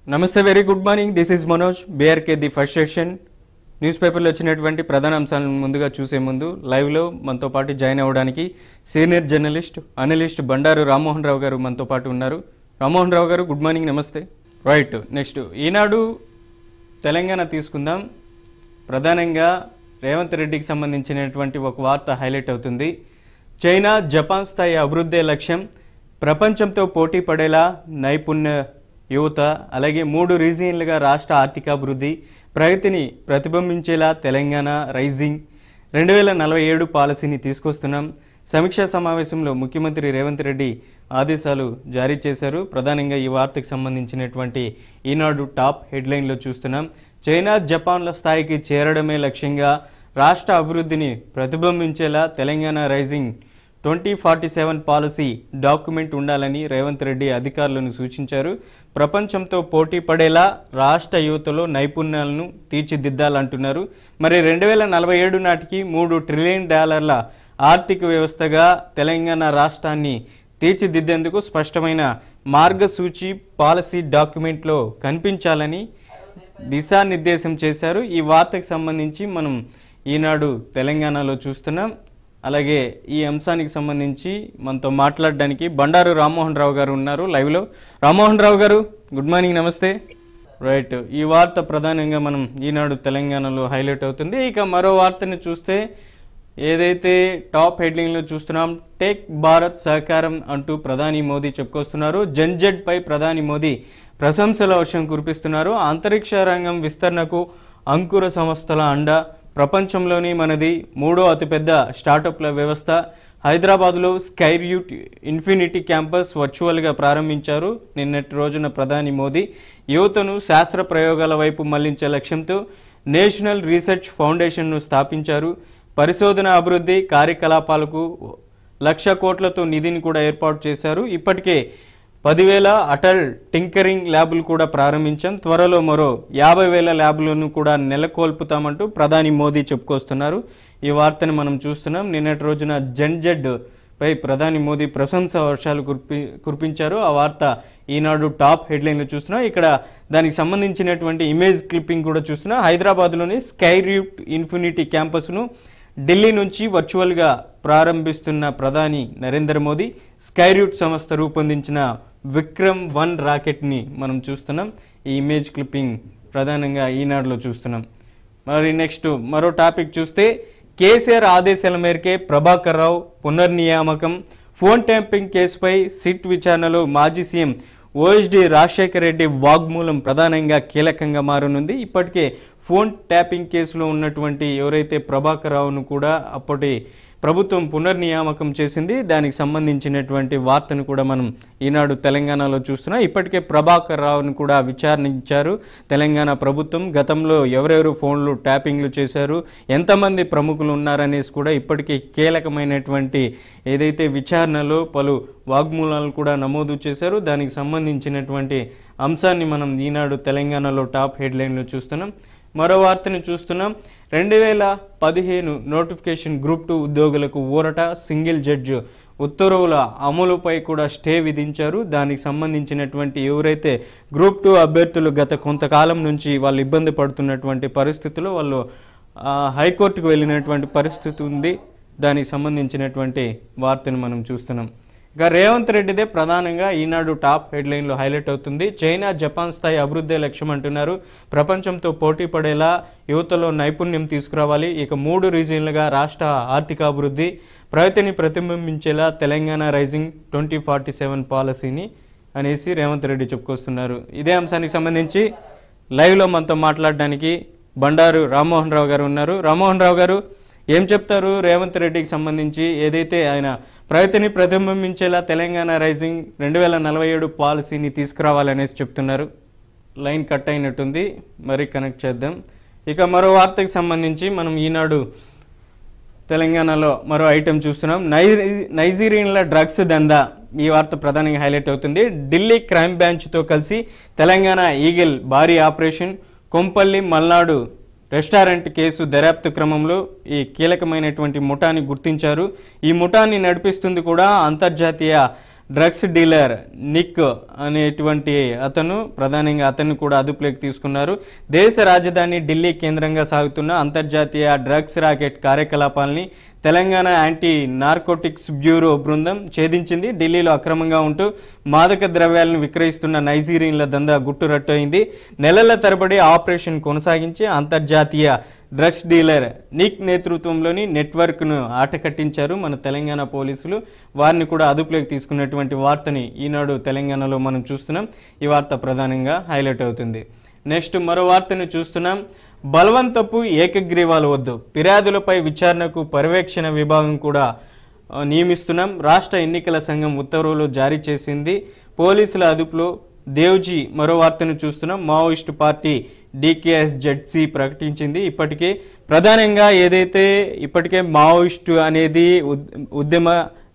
నమస్తే, very good morning. This is Manoj. BRK the first session news పేపర్లో వచ్చినటువంటి ప్రధాన అంశాలను ముందుగా చూసే ముందు లైవ్లో మనతో పాటు జాయిన్ అవ్వడానికి senior journalist analyst Bandaru Rammohan Rao గారు మనతో పాటు ఉన్నారు. రామ్మోహన్ రావు గారు, గుడ్ మార్నింగ్. నమస్తే. రైట్, నెక్స్ట్ ఈనాడు తెలంగాణ తీసుకుందాం. ప్రధానంగా రేవంత్ రెడ్డికి సంబంధించినటువంటి ఒక వార్త హైలైట్ అవుతుంది. చైనా జపాన్ స్థాయి అభివృద్ధి లక్ష్యం, ప్రపంచంతో పోటీ పడేలా నైపుణ్య యువత, అలాగే 3 రీజియన్లుగా రాష్ట్ర ఆర్థికాభివృద్ధి ప్రగతిని ప్రతిబింబించేలా తెలంగాణ రైజింగ్ 2047 పాలసీని తీసుకొస్తున్నాం. సమీక్షా సమావేశంలో ముఖ్యమంత్రి రేవంత్ రెడ్డి ఆదేశాలు జారీ చేశారు. ప్రధానంగా ఈ వార్తకు సంబంధించినటువంటి ఈనాడు టాప్ హెడ్లైన్లో చూస్తున్నాం. చైనా జపాన్ల స్థాయికి చేరడమే లక్ష్యంగా రాష్ట్ర అభివృద్ధిని ప్రతిబింబించేలా తెలంగాణ రైజింగ్ 2047 పాలసీ డాక్యుమెంట్ ఉండాలని రేవంత్ రెడ్డి అధికారులను సూచించారు. ప్రపంచంతో పోటీ పడేలా రాష్ట్ర యువతలో నైపుణ్యాలను తీర్చిదిద్దాలంటున్నారు. మరి 2047 నాటికి $3 ట్రిలియన్ ఆర్థిక వ్యవస్థగా తెలంగాణ రాష్ట్రాన్ని తీర్చిదిద్దేందుకు స్పష్టమైన మార్గసూచి పాలసీ డాక్యుమెంట్లో కనిపించాలని దిశానిర్దేశం చేశారు. ఈ వార్తకు సంబంధించి మనం ఈనాడు తెలంగాణలో చూస్తున్నాం. అలాగే ఈ అంశానికి సంబంధించి మనతో మాట్లాడడానికి బండారు రామ్మోహన్ రావు గారు ఉన్నారు లైవ్లో. రామ్మోహన్ రావు గారు, గుడ్ మార్నింగ్. నమస్తే. రైట్, ఈ వార్త ప్రధానంగా మనం ఈనాడు తెలంగాణలో హైలైట్ అవుతుంది. ఇక మరో వార్తని చూస్తే ఏదైతే టాప్ హెడ్లైన్లో చూస్తున్నాం, టేక్ భారత్ సహకారం అంటూ ప్రధాని మోదీ చెప్పుకొస్తున్నారు. జెన్జెడ్ పై ప్రధాని మోదీ ప్రశంసల వర్షం కురిపిస్తున్నారు. అంతరిక్ష రంగం విస్తరణకు అంకుర సంస్థల అండ, ప్రపంచంలోని మనది 3వ అతిపెద్ద స్టార్టప్ల వ్యవస్థ. హైదరాబాద్లో స్కైర్యూట్ ఇన్ఫినిటీ క్యాంపస్ వర్చువల్గా ప్రారంభించారు. నిన్నటి రోజున ప్రధాని మోదీ యువతను శాస్త్ర ప్రయోగాల వైపు మళ్లించే లక్ష్యంతో నేషనల్ రీసెర్చ్ ఫౌండేషన్ను స్థాపించారు. పరిశోధన అభివృద్ధి కార్యకలాపాలకు 1,00,000 కోట్లతో నిధిని కూడా ఏర్పాటు చేశారు. ఇప్పటికే 10,000 అటల్ టింకరింగ్ ల్యాబులు కూడా ప్రారంభించాం. త్వరలో మరో 50,000 ల్యాబులను కూడా నెలకొల్పుతామంటూ ప్రధాని మోదీ చెప్పుకొస్తున్నారు. ఈ వార్తను మనం చూస్తున్నాం. నిన్నటి రోజున జెన్జెడ్ పై ప్రధాని మోదీ ప్రశంస వర్షాలు కురిపించారు. ఆ వార్త ఈనాడు టాప్ హెడ్లైన్లో చూస్తున్నాం. ఇక్కడ దానికి సంబంధించినటువంటి ఇమేజ్ క్లిప్పింగ్ కూడా చూస్తున్నాం. హైదరాబాద్లోని స్కైర్యూట్ ఇన్ఫినిటీ క్యాంపస్ను ఢిల్లీ నుంచి వర్చువల్గా ప్రారంభిస్తున్న ప్రధాని నరేంద్ర మోదీ స్కైర్యూట్ సంస్థ రూపొందించిన విక్రమ్-1 రాకెట్ని మనం చూస్తున్నాం. ఈ ఇమేజ్ క్లిప్పింగ్ ప్రధానంగా ఈనాడులో చూస్తున్నాం. మరి నెక్స్ట్ మరో టాపిక్ చూస్తే, కేసీఆర్ ఆదేశాల మేరకే ప్రభాకర్ రావు పునర్నియామకం. ఫోన్ ట్యాంపింగ్ కేసుపై సిట్ విచారణలో మాజీ సీఎం ఓఎస్డీ రాజశేఖర రెడ్డి వాగ్మూలం ప్రధానంగా కీలకంగా మారనుంది. ఇప్పటికే ఫోన్ ట్యాపింగ్ కేసులో ఉన్నటువంటి ఎవరైతే ప్రభాకర్ రావును కూడా అప్పటి ప్రభుత్వం పునర్నియామకం చేసింది. దానికి సంబంధించినటువంటి వార్తను కూడా మనం ఈనాడు తెలంగాణలో చూస్తున్నాం. ఇప్పటికే ప్రభాకర్ రావును కూడా విచారించారు తెలంగాణ ప్రభుత్వం. గతంలో ఎవరెవరు ఫోన్లు ట్యాపింగ్లు చేశారు, ఎంతమంది ప్రముఖులు ఉన్నారనేసి కూడా ఇప్పటికే కీలకమైనటువంటి ఏదైతే విచారణలో పలు వాగ్మూలాలు కూడా నమోదు చేశారు. దానికి సంబంధించినటువంటి అంశాన్ని మనం ఈనాడు తెలంగాణలో టాప్ హెడ్లైన్లో చూస్తున్నాం. మరో వార్తను చూస్తున్నాం. 2015 నోటిఫికేషన్ గ్రూప్ 2 ఉద్యోగులకు ఊరట. సింగిల్ జడ్జి ఉత్తర్వుల అమలుపై కూడా స్టే విధించారు. దానికి సంబంధించినటువంటి ఎవరైతే గ్రూప్ 2 అభ్యర్థులు గత కొంతకాలం నుంచి వాళ్ళు ఇబ్బంది పడుతున్నటువంటి పరిస్థితుల్లో వాళ్ళు హైకోర్టుకు వెళ్ళినటువంటి పరిస్థితి ఉంది. దానికి సంబంధించినటువంటి వార్తను మనం చూస్తున్నాం. ఇక రేవంత్ రెడ్డిదే ప్రధానంగా ఈనాడు టాప్ హెడ్లైన్లో హైలైట్ అవుతుంది. చైనా జపాన్ స్థాయి అభివృద్ధి లక్ష్యం అంటున్నారు. ప్రపంచంతో పోటీ పడేలా యువతలో నైపుణ్యం తీసుకురావాలి. ఇక 3 రీజియన్లుగా రాష్ట్ర ఆర్థికాభివృద్ధి ప్రగతిని ప్రతిబింబించేలా తెలంగాణ రైజింగ్ 2047 పాలసీని అనేసి రేవంత్ రెడ్డి చెప్పుకొస్తున్నారు. ఇదే అంశానికి సంబంధించి లైవ్లో మనతో మాట్లాడడానికి బండారు రామ్మోహన్ రావు గారు ఉన్నారు. రామ్మోహన్ రావు గారు, ఏం చెప్తారు రేవంత్ రెడ్డికి సంబంధించి? ఏదైతే ఆయన ప్రగతిని ప్రతిబింబించేలా తెలంగాణ రైజింగ్ 2047 పాలసీని తీసుకురావాలనేసి చెప్తున్నారు. లైన్ కట్ అయినట్టుంది, మరి కనెక్ట్ చేద్దాం. ఇక మరో వార్తకు సంబంధించి మనం ఈనాడు తెలంగాణలో మరో ఐటెం చూస్తున్నాం. నైజీరియన్ల డ్రగ్స్ దందా. ఈ వార్త ప్రధానంగా హైలైట్ అవుతుంది. ఢిల్లీ క్రైమ్ బ్రాంచ్తో కలిసి తెలంగాణ ఈగిల్ భారీ operation. Kompally Malnadu restaurant case దర్యాప్తు క్రమంలో ఈ కీలకమైనటువంటి ముఠాని గుర్తించారు. ఈ ముఠాని నడిపిస్తుంది కూడా అంతర్జాతీయ డ్రగ్స్ డీలర్ నిక్ అనేటువంటి అతను ప్రధానంగా అతన్ని కూడా అదుపులోకి తీసుకున్నారు. దేశ రాజధాని ఢిల్లీ కేంద్రంగా సాగుతున్న అంతర్జాతీయ డ్రగ్స్ రాకెట్ కార్యకలాపాలని తెలంగాణ యాంటీ నార్కోటిక్స్ బ్యూరో బృందం ఛేదించింది. ఢిల్లీలో అక్రమంగా ఉంటూ మాదక ద్రవ్యాలను విక్రయిస్తున్న నైజీరియన్ల దందా గుట్టురట్టయింది. నెలల తరబడి ఆపరేషన్ కొనసాగించి అంతర్జాతీయ డ్రగ్స్ డీలర్ నిక్ నేతృత్వంలోని నెట్వర్క్ను ఆటకట్టించారు మన తెలంగాణ పోలీసులు. వారిని కూడా అదుపులోకి తీసుకున్నటువంటి వార్తని ఈనాడు తెలంగాణలో మనం చూస్తున్నాం. ఈ వార్త ప్రధానంగా హైలైట్ అవుతుంది. నెక్స్ట్ మరో వార్తను చూస్తున్నాం. బలవంతపు ఏకగ్రీవాలు వద్దు, ఫిర్యాదులపై విచారణకు పర్యవేక్షణ విభాగం కూడా నియమిస్తున్నాం. రాష్ట్ర ఎన్నికల సంఘం ఉత్తర్వులు జారీ చేసింది. పోలీసుల అదుపులో దేవ్జీ. మరో వార్తను చూస్తున్నాం. మావోయిస్టు పార్టీ డికేఎస్ జెడ్సీ ప్రకటించింది. ఇప్పటికే ప్రధానంగా ఏదైతే ఇప్పటికే మావోయిస్టు అనేది ఉద్యమ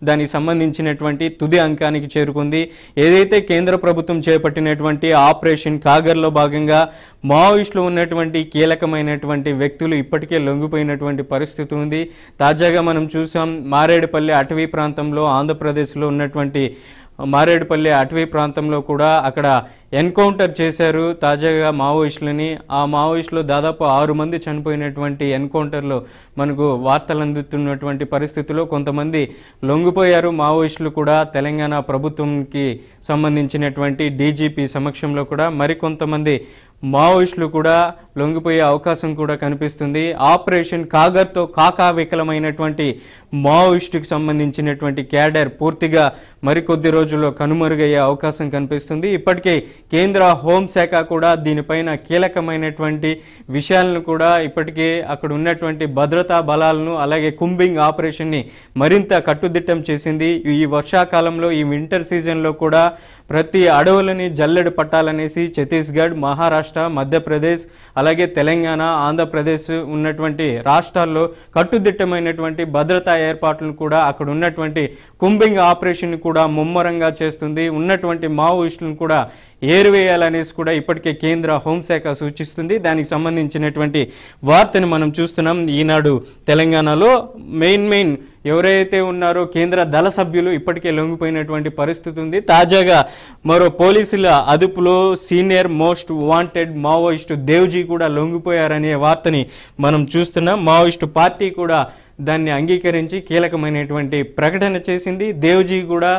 దానికి సంబంధించినటువంటి తుది అంకానికి చేరుకుంది. ఏదైతే కేంద్ర ప్రభుత్వం చేపట్టినటువంటి ఆపరేషన్ కాగర్లో భాగంగా మావోయిస్టులు ఉన్నటువంటి కీలకమైనటువంటి వ్యక్తులు ఇప్పటికే లొంగిపోయినటువంటి పరిస్థితి ఉంది. తాజాగా మనం చూసాం మారేడుపల్లి అటవీ ప్రాంతంలో ఆంధ్రప్రదేశ్లో ఉన్నటువంటి మారేడుపల్లి అటవీ ప్రాంతంలో కూడా అక్కడ ఎన్కౌంటర్ చేశారు తాజాగా మావోయిస్టులని. ఆ మావోయిస్టులు దాదాపు 6 మంది చనిపోయినటువంటి ఎన్కౌంటర్లో మనకు వార్తలు అందుతున్నటువంటి పరిస్థితుల్లో కొంతమంది లొంగిపోయారు మావోయిస్టులు కూడా. తెలంగాణ ప్రభుత్వంకి సంబంధించినటువంటి డీజీపీ సమక్షంలో కూడా మరికొంతమంది మావోయిస్టులు కూడా లొంగిపోయే అవకాశం కూడా కనిపిస్తుంది. ఆపరేషన్ కాగర్తో కాకావికలమైనటువంటి మావోయిస్టుకి సంబంధించినటువంటి క్యాడర్ పూర్తిగా మరికొద్ది రోజుల్లో కనుమరుగయ్యే అవకాశం కనిపిస్తుంది. ఇప్పటికే కేంద్ర హోంశాఖ కూడా దీనిపైన కీలకమైనటువంటి విషయాలను కూడా ఇప్పటికే అక్కడ ఉన్నటువంటి భద్రతా బలాలను అలాగే కుంబింగ్ ఆపరేషన్ని మరింత కట్టుదిట్టం చేసింది. ఈ వర్షాకాలంలో ఈ వింటర్ సీజన్లో కూడా ప్రతి అడవులని జల్లెడ పట్టాలనేసి ఛత్తీస్గఢ్, మహారాష్ట్ర, మధ్యప్రదేశ్ అలాగే తెలంగాణ, ఆంధ్రప్రదేశ్ ఉన్నటువంటి రాష్ట్రాల్లో కట్టుదిట్టమైనటువంటి భద్రతా ఏర్పాట్లను కూడా అక్కడ ఉన్నటువంటి కుంబింగ్ ఆపరేషన్ కూడా ముమ్మరంగా చేస్తుంది. ఉన్నటువంటి మావోయిస్టులను కూడా ఏరివేయాలనేసి కూడా ఇప్పటికే కేంద్ర హోంశాఖ సూచిస్తుంది. దానికి సంబంధించినటువంటి వార్తను మనం చూస్తున్నాం ఈనాడు తెలంగాణలో. మెయిన్ ఎవరైతే ఉన్నారో కేంద్ర దళ సభ్యులు ఇప్పటికే లొంగిపోయినటువంటి పరిస్థితి ఉంది. తాజాగా మరో పోలీసుల అదుపులో senior most wanted Maoist Devji కూడా లొంగిపోయారనే వార్తని మనం చూస్తున్నాం. మావోయిస్టు పార్టీ కూడా దాన్ని అంగీకరించి కీలకమైనటువంటి ప్రకటన చేసింది. దేవ్జీ కూడా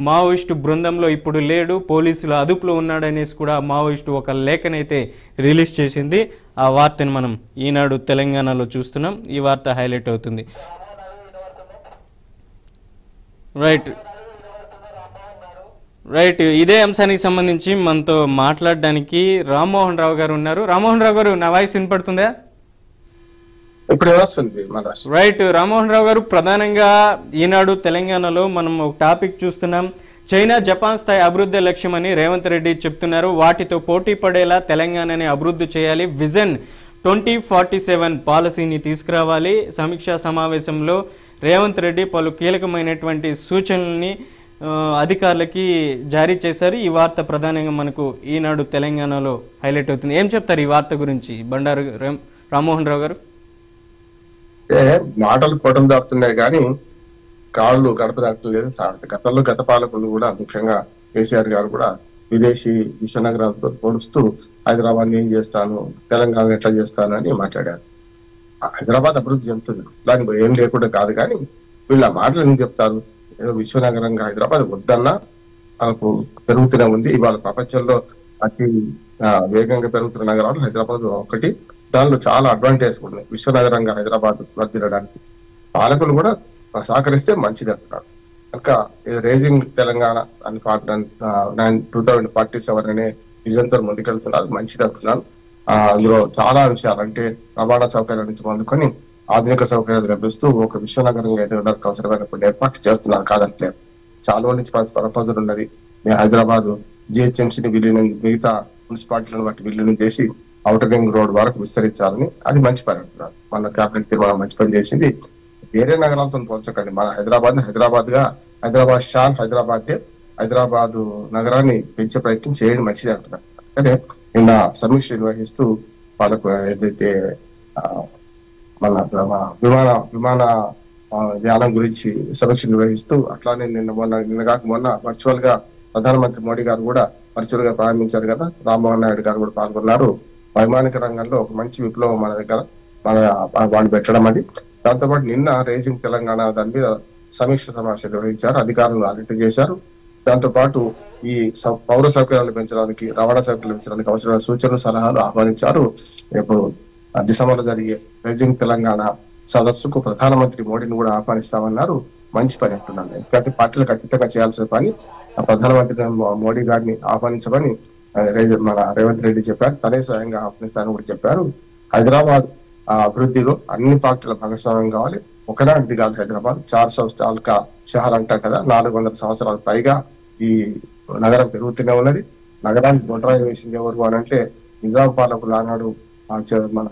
మావోయిస్టు బృందంలో ఇప్పుడు లేడు, పోలీసుల అదుపులో ఉన్నాడనేసి కూడా మావోయిస్టు ఒక లేఖనైతే రిలీజ్ చేసింది. ఆ వార్తని మనం ఈనాడు తెలంగాణలో చూస్తున్నాం. ఈ వార్త హైలైట్ అవుతుంది. రైట్ ఇదే అంశానికి సంబంధించి మనతో మాట్లాడడానికి రామ్మోహన్ రావు గారు ఉన్నారు. రామ్మోహన్ రావు గారు, నా వాయిస్ వినపడుతుందా? రైట్ రామ్మోహన్ రావు గారు, ప్రధానంగా ఈనాడు తెలంగాణలో మనం ఒక టాపిక్ చూస్తున్నాం. చైనా జపాన్ స్థాయి అభివృద్ధి లక్ష్యమని రేవంత్ రెడ్డి చెప్తున్నారు. వాటితో పోటీ పడేలా తెలంగాణని అభివృద్ధి చేయాలి, విజన్ 2047 పాలసీని తీసుకురావాలి. సమీక్షా సమావేశంలో రేవంత్ రెడ్డి పలు కీలకమైనటువంటి సూచనల్ని అధికారులకి జారీ చేశారు. ఈ వార్త ప్రధానంగా మనకు ఈనాడు తెలంగాణలో హైలైట్ అవుతుంది. ఏం చెప్తారు ఈ వార్త గురించి బండారు రామ్మోహన్ రావు గారు? మాటలు పొటం దాపుతున్నాయి కానీ కాళ్ళు గడప దాటలేదు. గతంలో గత పాలకులు కూడా ముఖ్యంగా కేసీఆర్ గారు కూడా విదేశీ విశ్వనగరాలతో పోలుస్తూ హైదరాబాద్ ఏం చేస్తాను, తెలంగాణ ఎట్లా చేస్తాను అని మాట్లాడారు. హైదరాబాద్ అభివృద్ధి చెందుతుంది, దానికి ఏం లేకుండా కాదు. కానీ వీళ్ళ మాటలు ఎందుకు చెప్తారు? ఏదో విశ్వనగరంగా హైదరాబాద్ వద్దన్నా మనకు పెరుగుతూనే ఉంది. ఇవాళ ప్రపంచంలో అతి వేగంగా పెరుగుతున్న నగరాలు హైదరాబాద్ ఒకటి. దానిలో చాలా అడ్వాంటేజ్ ఉన్నాయి విశ్వనగరంగా హైదరాబాద్ వర్తిల్లడానికి. పాలకులు కూడా సహకరిస్తే మంచిది అంటున్నారు. కనుక రేజింగ్ తెలంగాణ అని 2047 అనే విజన్ తో ముందుకెళ్తున్నారు, మంచిది అంటున్నారు. అందులో చాలా విషయాలు అంటే రవాణా సౌకర్యాల నుంచి మొదలుకొని ఆధునిక సౌకర్యాలు కల్పిస్తూ ఒక విశ్వనగరంగా ఎదగడానికి అవసరమైన కొన్ని ఏర్పాట్లు చేస్తున్నారు, కాదంటలేదు. చాలా నుంచి ప్రపోజల్ ఉన్నది. హైదరాబాద్ జిహెచ్ఎంసీని విలీనం, మిగతా మున్సిపాలిటీలను బట్టి విలీనం చేసి ఔటర్ రింగ్ రోడ్ వరకు విస్తరించాలని, అది మంచి పని అంటున్నారు. మన క్యాబినెట్ తీర్మానం మంచి పని చేసింది. వేరే నగరాలతో పోల్చకండి. మన హైదరాబాద్ గా హైదరాబాద్ షాన్ హైదరాబాద్ నగరాన్ని పెంచే ప్రయత్నం చేయడం మంచిది అంటున్నారు. కానీ నిన్న సమీక్ష నిర్వహిస్తూ వాళ్ళకు ఏదైతే మన విమాన ధ్యానం గురించి సమీక్ష నిర్వహిస్తూ అట్లానే నిన్న వర్చువల్ గా ప్రధానమంత్రి మోడీ గారు కూడా వర్చువల్ గా ప్రారంభించారు కదా. రామ్మోహన్ నాయుడు గారు కూడా పాల్గొన్నారు. వైమానిక రంగంలో ఒక మంచి విప్లవం మన దగ్గర వాళ్ళు పెట్టడం అది. దాంతోపాటు నిన్న రేజింగ్ తెలంగాణ దాని మీద సమీక్ష సమావేశం నిర్వహించారు, అధికారులు ఆడిట్ చేశారు. దాంతో పాటు ఈ పౌర సౌకర్యాలు పెంచడానికి, రవాణా సౌకర్యాలు పెంచడానికి అవసరమైన సూచనలు సలహాలు ఆహ్వానించారు. ఇప్పుడు డిసెంబర్ లో జరిగే రేజింగ్ తెలంగాణ సదస్సుకు ప్రధానమంత్రి మోడీని కూడా ఆహ్వానిస్తామన్నారు. మంచి పని అంటున్నాను. ఎందుకంటే పార్టీలకు అతీతంగా చేయాల్సిన పని ప్రధానమంత్రి మోడీ గారిని ఆహ్వానించమని మన రేవంత్ రెడ్డి చెప్పారు. తనే స్వయంగా ఆహ్వానిస్తానని కూడా చెప్పారు. హైదరాబాద్ అభివృద్ధిలో అన్ని పార్టీల భాగస్వామ్యం కావాలి. ఒకనాటిది కాదు హైదరాబాద్ 400 సాల్ కా షహర్ అంటాం కదా. 400 సంవత్సరాల పైగా ఈ నగరం పెరుగుతూనే ఉన్నది. నగరానికి బొండ్రాయి వేసింది ఎవరు అని అంటే నిజాం పాలకులు ఆనాడు మన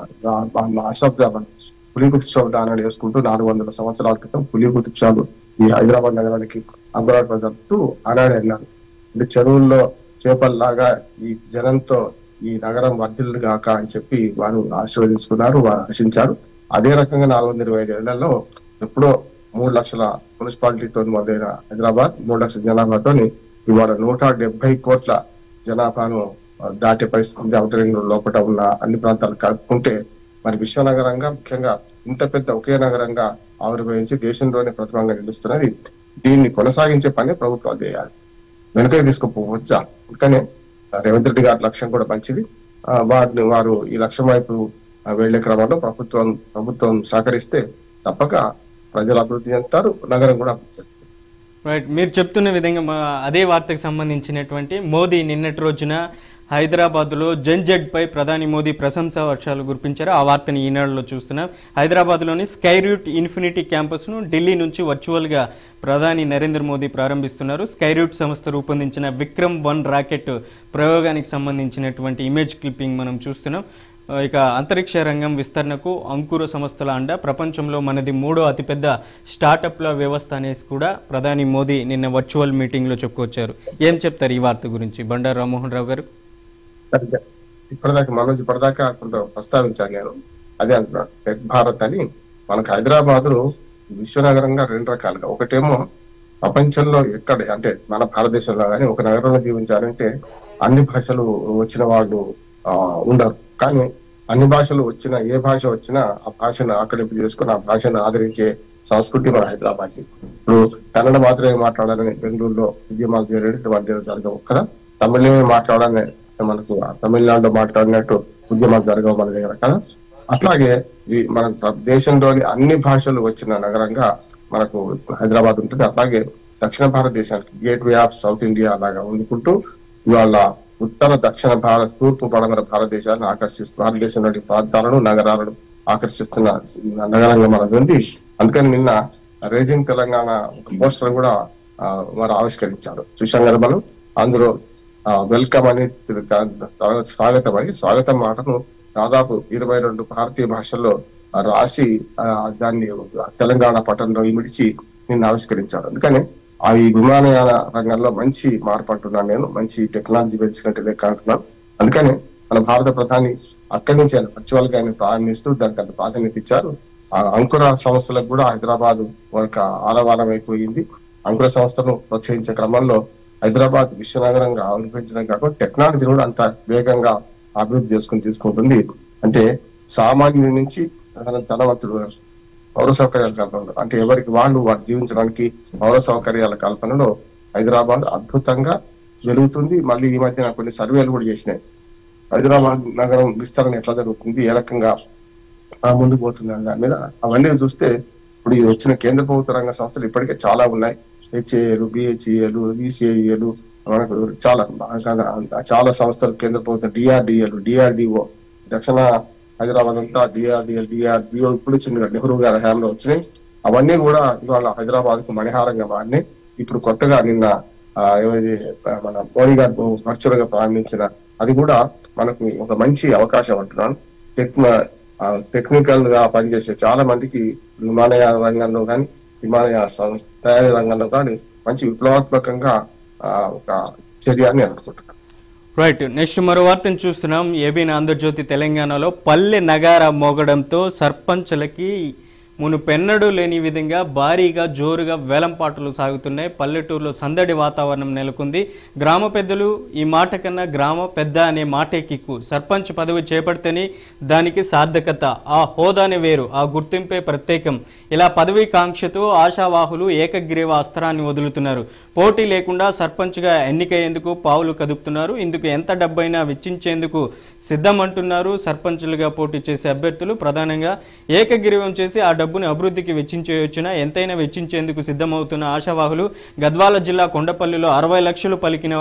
అశబ్దాబాద్ పులి కుతుబ్షాలు ఆనాడు వేసుకుంటూ 400 సంవత్సరాల క్రితం పులి కుతుబ్షాలు ఈ హైదరాబాద్ నగరానికి అంకురార్పణంటూ ఆనాడే అన్నారు. అంటే చెరువుల్లో చేపల్లాగా ఈ జనంతో ఈ నగరం వర్ధిల్లు గాక అని చెప్పి వారు ఆశీర్వదించుకున్నారు, వారు ఆశించారు. అదే రకంగా 425 ఏళ్లలో ఎప్పుడో 3 లక్షల మున్సిపాలిటీతో మొదలైన హైదరాబాద్ 3 లక్షల జనాభాతో ఇవాళ 170 కోట్ల జనాభాను దాటే పరిస్థితి ఔటర్ రింగ్ లోపల ఉన్న అన్ని ప్రాంతాలు కలుపుకుంటే మరి విశ్వనగరంగా ముఖ్యంగా ఇంత పెద్ద ఒకే నగరంగా ఆవిర్భవించి దేశంలోనే ప్రతిభంగా నిలుస్తున్నది. దీన్ని కొనసాగించే పని ప్రభుత్వాలు చేయాలి, వెనుకకి తీసుకుపోవచ్చా. అందుకనే రేవంత్ రెడ్డి గారి లక్ష్యం కూడా మంచిది. వారు ఈ లక్ష్యం వైపు వెళ్లే క్రమంలో ప్రభుత్వం సహకరిస్తే తప్పక ప్రజలు అభివృద్ధి చెందుతారు, నగరం కూడా అభివృద్ధి చెందుతారు. రైట్, మీరు చెప్తున్న విధంగా అదే వార్తకు సంబంధించినటువంటి మోదీ నిన్నటి రోజున హైదరాబాద్లో జడ్పై ప్రధాని మోదీ ప్రశంసా వర్షాలు కురిపించారు. ఆ వార్తని ఈనాడులో చూస్తున్నాం. హైదరాబాద్లోని స్కై రూట్ ఇన్ఫినిటీ క్యాంపస్ను ఢిల్లీ నుంచి వర్చువల్గా ప్రధాని నరేంద్ర మోదీ ప్రారంభిస్తున్నారు. స్కై రూట్ సంస్థ రూపొందించిన విక్రమ్-1 రాకెట్ ప్రయోగానికి సంబంధించినటువంటి ఇమేజ్ క్లిప్పింగ్ మనం చూస్తున్నాం. ఇక అంతరిక్ష రంగం విస్తరణకు అంకుర సంస్థల అండ, ప్రపంచంలో మనది 3వ అతిపెద్ద స్టార్టప్ల వ్యవస్థ అనేసి కూడా ప్రధాని మోదీ నిన్న వర్చువల్ మీటింగ్లో చెప్పుకొచ్చారు. ఏం చెప్తారు ఈ వార్త గురించి బండారు రామ్మోహన్ రావు గారు? ఇప్పటిదాకా కొంత ప్రస్తావించాను నేను, అదే అంటున్నాను. టెక్ భారత్ అని మనకు హైదరాబాద్ విశ్వనగరంగా 2 రకాలుగా, ఒకటేమో ప్రపంచంలో ఎక్కడ అంటే మన భారతదేశంలో కానీ ఒక నగరంలో జీవించాలంటే అన్ని భాషలు వచ్చిన వాళ్ళు ఉండరు. కానీ అన్ని భాషలు వచ్చిన ఏ భాష వచ్చినా ఆ భాషను ఆకలింపు చేసుకుని ఆ భాషను ఆదరించే సంస్కృతి మన హైదరాబాద్. ఇప్పుడు కన్నడ మాత్రమే మాట్లాడాలని బెంగళూరులో ఉద్యమాలు చేయడానికి మన దగ్గర జరగవు కదా. తమిళమే మాట్లాడాలని మనకు తమిళనాడులో మాట్లాడినట్టు ఉద్యమాలు జరగవు మన దగ్గర కదా. అట్లాగే మన దేశంలోని అన్ని భాషలు వచ్చిన నగరంగా మనకు హైదరాబాద్ ఉంటుంది. అట్లాగే దక్షిణ భారతదేశానికి గేట్వే ఆఫ్ సౌత్ ఇండియా లాగా ఉండుకుంటూ ఇవాళ ఉత్తర దక్షిణ తూర్పు పడమర భారతదేశాలను భారతదేశంలోని ప్రాంతాలను నగరాలను ఆకర్షిస్తున్న నగరంగా మనది ఉంది. అందుకని నిన్న రేజింగ్ తెలంగాణ పోస్టర్ కూడా వారు ఆవిష్కరించారు. చూశాం కదా మనం. అందులో వెల్కమ్ అని, స్వాగతం మాటను దాదాపు 22 భారతీయ భాషల్లో రాసి దాన్ని తెలంగాణ పట్టణంలో ఇమిడిచి నిన్న ఆవిష్కరించారు. అందుకని ఈ విమానయాన రంగంలో మంచి మార్పు అంటున్నాను నేను, మంచి టెక్నాలజీ పెంచినట్టు లెక్క అంటున్నాను. అందుకని మన భారత ప్రధాని అక్కడి నుంచి ఆయన వర్చువల్ గా ఆయన ప్రారంభిస్తూ దానికి అంత ప్రాధాన్యత ఇచ్చారు. అంకుర సంస్థలకు కూడా హైదరాబాద్ ఒక ఆలవాలం అయిపోయింది. అంకుర సంస్థను ప్రోత్సహించే క్రమంలో హైదరాబాద్ విశ్వనగరంగా ఆవిర్భవించడం కాకుండా టెక్నాలజీ కూడా అంత వేగంగా అభివృద్ధి తీసుకుంటుంది. అంటే సామాన్యుడి నుంచి ధనవంతుడు పౌర సౌకర్యాల కల్పనలో, అంటే ఎవరికి వారు జీవించడానికి పౌర సౌకర్యాల కల్పనలో హైదరాబాద్ అద్భుతంగా వెలుగుతుంది. మళ్ళీ ఈ మధ్య కొన్ని సర్వేలు కూడా చేసినాయి. హైదరాబాద్ నగరం విస్తరణ ఎట్లా జరుగుతుంది, ఏ రకంగా ముందుకు పోతుంది అని దాని మీద. అవన్నీ చూస్తే ఇప్పుడు ఇది వచ్చిన కేంద్ర ప్రభుత్వ రంగ సంస్థలు ఇప్పటికే చాలా ఉన్నాయి. హెచ్ఏఏలు, బిహెచ్ఈఏలు, ఈసీఐఏలు, మనకు చాలా సంస్థలు కేంద్ర ప్రభుత్వం, డిఆర్డిఓ దక్షిణ హైదరాబాద్ అంతా డిఆర్డిఓ ఇప్పుడు చిన్నగా నెహ్రూ గారి హయాంలో వచ్చినాయి. అవన్నీ కూడా ఇవాళ హైదరాబాద్ కు మణిహారంగా మారినాయి. ఇప్పుడు కొత్తగా నిన్న మన మోడీ గారు వర్చువల్ గా ప్రారంభించిన అది కూడా మనకు ఒక మంచి అవకాశం అంటున్నాను. టెక్నికల్ గా పనిచేసే చాలా మందికి విమానయాన రంగంలో కానీ విమానయాన తయారీ రంగంలో కానీ మంచి విప్లవాత్మకంగా ఒక చర్య అని అనుకుంటున్నాను. రైట్, నెక్స్ట్ మరో వార్తను చూస్తున్నాం. ఏబీఎన్ ఆంధ్రజ్యోతి తెలంగాణలో పల్లె నగార మోగడంతో సర్పంచ్లకి మునుపెన్నడూ లేని విధంగా భారీగా జోరుగా వేలంపాటలు సాగుతున్నాయి. పల్లెటూరులో సందడి వాతావరణం నెలకొంది. గ్రామ పెద్దలు ఈ మాట కన్నా గ్రామ పెద్ద అనే మాటే కిక్కు. సర్పంచ్ పదవి చేపడితేనే దానికి సార్థకత, ఆ హోదానే వేరు, ఆ గుర్తింపే ప్రత్యేకం. ఇలా పదవీ కాంక్షతో ఆశావాహులు ఏకగ్రీవ అస్త్రాన్ని వదులుతున్నారు. పోటీ లేకుండా సర్పంచ్గా ఎన్నికయ్యేందుకు పావులు కదుపుతున్నారు. ఇందుకు ఎంత డబ్బైనా వెచ్చించేందుకు సిద్ధమంటున్నారు సర్పంచులుగా పోటీ చేసే అభ్యర్థులు. ప్రధానంగా ఏకగ్రీవం చేసి ఆ డబ్బుని అభివృద్ధికి వెచ్చించేయొచ్చున ఎంతైనా వెచ్చించేందుకు సిద్ధమవుతున్న ఆశావాహులు. గద్వాల జిల్లా కొండపల్లిలో 60 లక్షలు పలికిన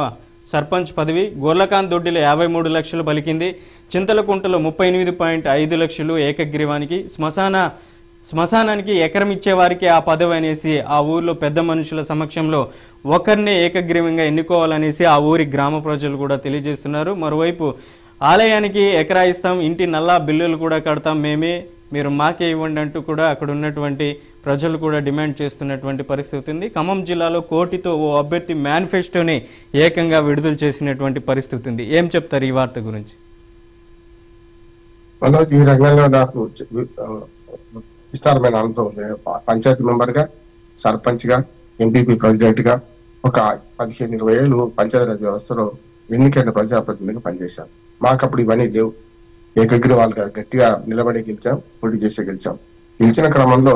సర్పంచ్ పదవి, గొర్లకాంత్ దొడ్డిలో 53 లక్షలు పలికింది. చింతలకుంటలో 38.5 లక్షలు ఏకగ్రీవానికి. శ్మశానానికి ఎకరం ఇచ్చేవారికి ఆ పదవి అనేసి ఆ ఊర్లో పెద్ద మనుషుల సమక్షంలో ఒకరినే ఏకగ్రీవంగా ఎన్నుకోవాలనేసి ఆ ఊరి గ్రామ ప్రజలు కూడా తెలియజేస్తున్నారు. మరోవైపు ఆలయానికి ఎకరా ఇస్తాం, ఇంటి నల్లా బిల్లులు కూడా కడతాం మేమే, మీరు మాకే ఇవ్వండి అంటూ కూడా అక్కడ ఉన్నటువంటి ప్రజలు కూడా డిమాండ్ చేస్తున్నటువంటి పరిస్థితి ఉంది. ఖమ్మం జిల్లాలో కోటితో ఓ అభ్యర్థి మేనిఫెస్టోని ఏకంగా విడుదల చేసినటువంటి పరిస్థితి ఉంది. ఏం చెప్తారు ఈ వార్త గురించి? మనోజ్, ఈ రంగంలో నాకు విస్తారమైన అనుభవం ఉంది. పంచాయతీ మెంబర్ గా, సర్పంచ్ గా, ఎంపీపీ ప్రెసిడెంట్ గా ఒక 15-20 ఏళ్ళు పంచాయతీరాజ్ వ్యవస్థలో ఎన్నికైన ప్రజాప్రతినిధిగా పనిచేశాను. మాకు అప్పుడు ఇవన్నీ లేవు. ఏకగ్రీవాలుగా గట్టిగా నిలబడి గెలిచాం, పోటీ చేసి గెలిచాం. గెలిచిన క్రమంలో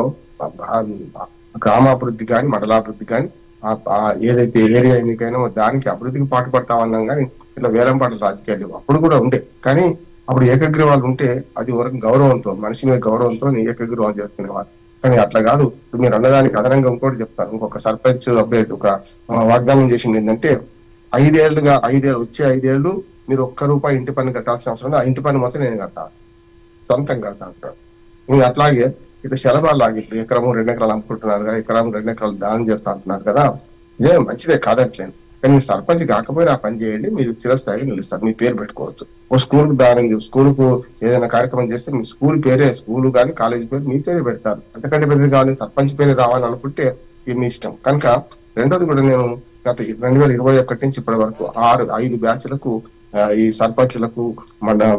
గ్రామాభివృద్ధి కానీ, మండలాభివృద్ధి కానీ, ఏదైతే ఏరియా ఎన్నికైనా దానికి అభివృద్ధికి పాటుపడతామన్నాం కానీ ఇట్లా వేలంపాటల రాజకీయాలు లేవు. అప్పుడు కూడా ఉండే, కానీ అప్పుడు ఏకగ్రీవాలు ఉంటే అది వరకు గౌరవంతో, మనిషి మీద గౌరవంతో ఏకగ్రీవాలు చేసుకునేవారు. కానీ అట్లా కాదు. ఇప్పుడు మీరు అన్నదానికి అదనంగా ఇంకోటి చెప్తాను. ఇంకొక సర్పంచ్ అభ్యర్థి ఒక వాగ్దానం చేసింది ఏంటంటే, 5 ఏళ్ళు వచ్చే 5 ఏళ్ళు మీరు ₹1 ఇంటి పన్ను కట్టాల్సిన అవసరం లేదు, ఆ ఇంటి పన్ను మొత్తం నేను కట్టాలి, సొంతంగా కడతా అంటారు. ఇంకా అట్లాగే ఇట్లా శలభాలాగా ఇప్పుడు ఎకరము 2 ఎకరాలు అమ్ముకుంటున్నారు కదా, ఎకరం 2 ఎకరాలు దానం చేస్తా అంటున్నారు కదా, ఇదే మంచిదే కాదట్లేదు. కానీ మీరు సర్పంచ్ కాకపోయినా ఆ పని చేయండి, మీరు చిరస్థాయిగా నిలుస్తారు, మీ పేరు పెట్టుకోవచ్చు. ఓ స్కూల్కి దానం, స్కూల్కు ఏదైనా కార్యక్రమం చేస్తే మీ స్కూల్ పేరే, స్కూల్ కానీ కాలేజీ పేరు మీ పేరే పెడతారు. అంతకంటే పెద్దది కావాలి, సర్పంచ్ పేరు రావాలని అనుకుంటే ఇది మీ ఇష్టం. కనుక రెండోది కూడా నేను గత 2021 నుంచి ఇప్పటి వరకు 5 బ్యాచ్లకు ఈ సర్పంచ్లకు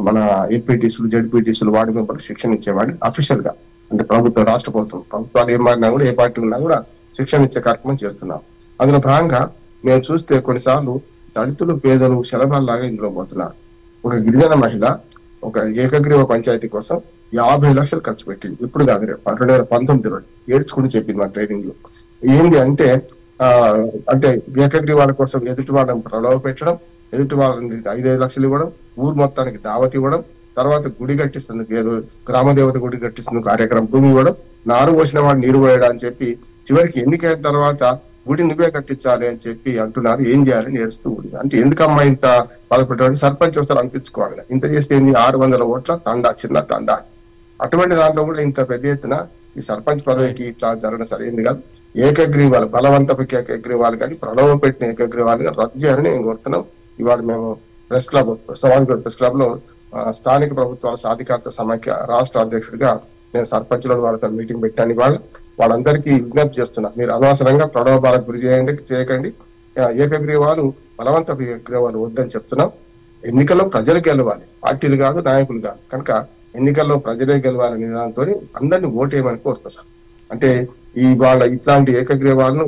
మన ఏపీటీసీలు, జెడ్పీటీసీలు, వార్డు మెంబర్లు శిక్షణ ఇచ్చేవాడిని అఫీషియల్ గా. అంటే ప్రభుత్వం, రాష్ట్ర ప్రభుత్వాలు ఏం మారినా కూడా, ఏ పార్టీ ఉన్నా కూడా శిక్షణ ఇచ్చే కార్యక్రమం చేస్తున్నాం. అందులో భాగంగా మేము చూస్తే కొన్నిసార్లు దళితులు, పేదలు శలభాల్లాగా ఇందులో పోతున్నారు. ఒక గిరిజన మహిళ ఒక ఏకగ్రీవ పంచాయతీ కోసం 50 లక్షలు ఖర్చు పెట్టింది. ఇప్పుడు కాదు, 2019లో ఏడ్చుకుని చెప్పింది మా ట్రైనింగ్ లో. ఏంటి అంటే ఏకగ్రీవాల కోసం ఎదుటి వాళ్ళని ప్రలోభ పెట్టడం, ఎదుటి వాళ్ళని 5 లక్షలు ఇవ్వడం, ఊరు మొత్తానికి దావతి ఇవ్వడం, తర్వాత గుడి కట్టిస్తుంది, ఏదో గ్రామదేవత గుడి కట్టిస్తుంది కార్యక్రమం, భూమి ఇవ్వడం, నారు పోసిన వాడు నీరు పోయడం అని చెప్పి చివరికి ఎన్నికైన తర్వాత గుడి నువ్వే కట్టించాలి అని చెప్పి అంటున్నారు. ఏం చేయాలని ఏడుస్తూ ఉంది. అంటే ఎందుకమ్మా ఇంత బాధపడేవాడి, సర్పంచ్ వస్తారు అనిపించుకోవాలి. ఇంత చేస్తే 600 ఓట్ల తండా, చిన్న తండా. అటువంటి దాంట్లో కూడా ఇంత పెద్ద ఎత్తున ఈ సర్పంచ్ పదవికి ఇట్లా జరగడం సరైంది కాదు. ఏకగ్రీవాలు, బలవంతపు ఏకగ్రీవాలు కానీ ప్రలోభ పెట్టిన ఏకగ్రీవాలు రద్దు చేయాలని నేను కోరుతున్నాం. ఇవాళ మేము ప్రెస్ క్లబ్, సమాజ్గఢ్ ప్రెస్ క్లబ్ లో స్థానిక ప్రభుత్వాల సాధికారత సమైక్య రాష్ట్ర అధ్యక్షుడిగా నేను సర్పంచులను వాళ్ళతో మీటింగ్ పెట్టాను. వాళ్ళందరికీ విజ్ఞప్తి చేస్తున్నా, మీరు అనవసరంగా ప్రలోభాలకు గురి చేయకండి. ఏకగ్రీవాలు, బలవంతపు ఏకగ్రీవాలు వద్దని చెప్తున్నాం. ఎన్నికల్లో ప్రజలు గెలవాలి, పార్టీలు కాదు, నాయకులు కాదు. కనుక ఎన్నికల్లో ప్రజలే గెలవాలనే దాంతో అందరినీ ఓటేయమని కోరుతున్నాం. అంటే వాళ్ళ ఇట్లాంటి ఏకగ్రీవాలను